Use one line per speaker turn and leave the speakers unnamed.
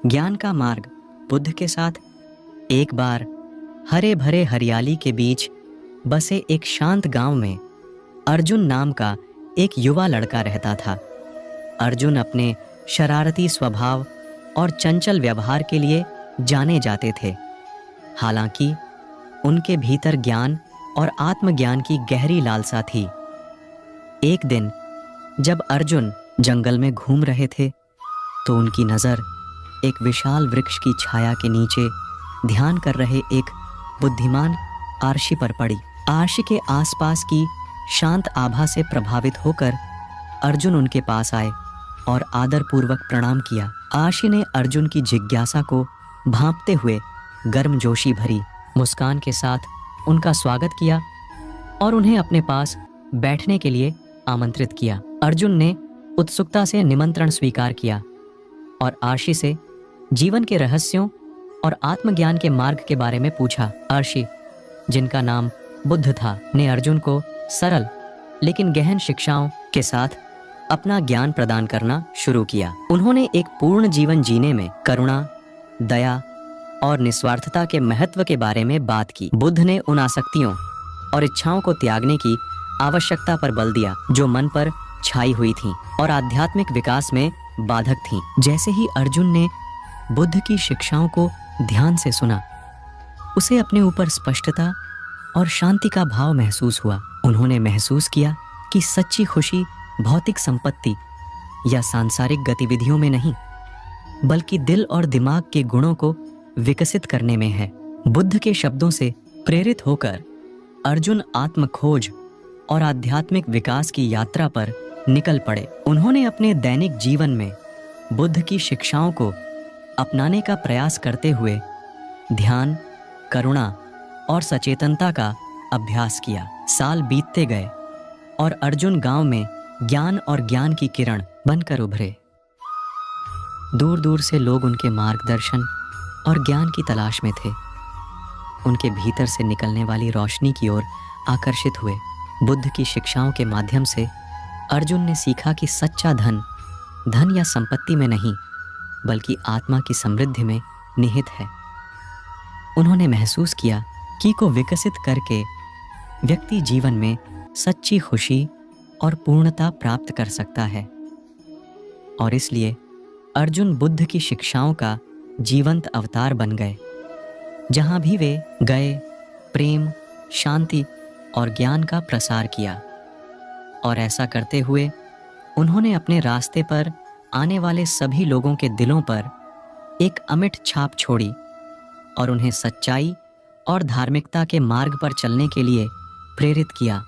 ज्ञान का मार्ग बुद्ध के साथ। एक बार हरे भरे हरियाली के बीच बसे एक शांत गांव में अर्जुन नाम का एक युवा लड़का रहता था। अर्जुन अपने शरारती स्वभाव और चंचल व्यवहार के लिए जाने जाते थे। हालांकि उनके भीतर ज्ञान और आत्मज्ञान की गहरी लालसा थी। एक दिन जब अर्जुन जंगल में घूम रहे थे तो उनकी नज़र एक विशाल वृक्ष की छाया के नीचे ध्यान कर रहे एक बुद्धिमान आर्षि पर पड़ी। आर्षि के आसपास की शांत आभा से प्रभावित होकर अर्जुन उनके पास आए और आदरपूर्वक प्रणाम किया। आर्षि ने अर्जुन की जिज्ञासा को भांपते हुए गर्मजोशी भरी मुस्कान के साथ उनका स्वागत किया और उन्हें अपने पास बैठने के लिए आमंत्रित किया। अर्जुन ने उत्सुकता से निमंत्रण स्वीकार किया और आर्षि से जीवन के रहस्यों और आत्मज्ञान के मार्ग के बारे में पूछा। आर्षि, जिनका नाम बुद्ध था, ने अर्जुन को सरल लेकिन गहन शिक्षाओं के साथ अपना ज्ञान प्रदान करना शुरू किया। उन्होंने एक पूर्ण जीवन जीने में करुणा, दया और निस्वार्थता के महत्व के बारे में बात की। बुद्ध ने उन आसक्तियों और इच्छाओं को त्यागने की आवश्यकता पर बल दिया जो मन पर छाई हुई थीं और आध्यात्मिक विकास में बाधक थीं। जैसे ही अर्जुन ने बुद्ध की शिक्षाओं को ध्यान से सुना, उसे अपने ऊपर स्पष्टता और शांति का भाव महसूस हुआ। उन्होंने महसूस किया कि सच्ची खुशी भौतिक संपत्ति या सांसारिक गतिविधियों में नहीं, बल्कि दिल और दिमाग के गुणों को विकसित करने में है। बुद्ध के शब्दों से प्रेरित होकर अर्जुन आत्मखोज और आध्यात्मिक विकास की यात्रा पर निकल पड़े। उन्होंने अपने दैनिक जीवन में बुद्ध की शिक्षाओं को अपनाने का प्रयास करते हुए ध्यान, करुणा और सचेतनता का अभ्यास किया। साल बीतते गए और अर्जुन गांव में ज्ञान और ज्ञान की किरण बनकर उभरे। दूर दूर से लोग उनके मार्गदर्शन और ज्ञान की तलाश में थे। उनके भीतर से निकलने वाली रोशनी की ओर आकर्षित हुए। बुद्ध की शिक्षाओं के माध्यम से अर्जुन ने सीखा कि सच्चा धन या संपत्ति में नहीं, बल्कि आत्मा की समृद्धि में निहित है। उन्होंने महसूस किया कि को विकसित करके व्यक्ति जीवन में सच्ची खुशी और पूर्णता प्राप्त कर सकता है। और इसलिए अर्जुन बुद्ध की शिक्षाओं का जीवंत अवतार बन गए। जहां भी वे गए, प्रेम, शांति और ज्ञान का प्रसार किया। और ऐसा करते हुए उन्होंने अपने रास्ते पर आने वाले सभी लोगों के दिलों पर एक अमिट छाप छोड़ी और उन्हें सच्चाई और धार्मिकता के मार्ग पर चलने के लिए प्रेरित किया।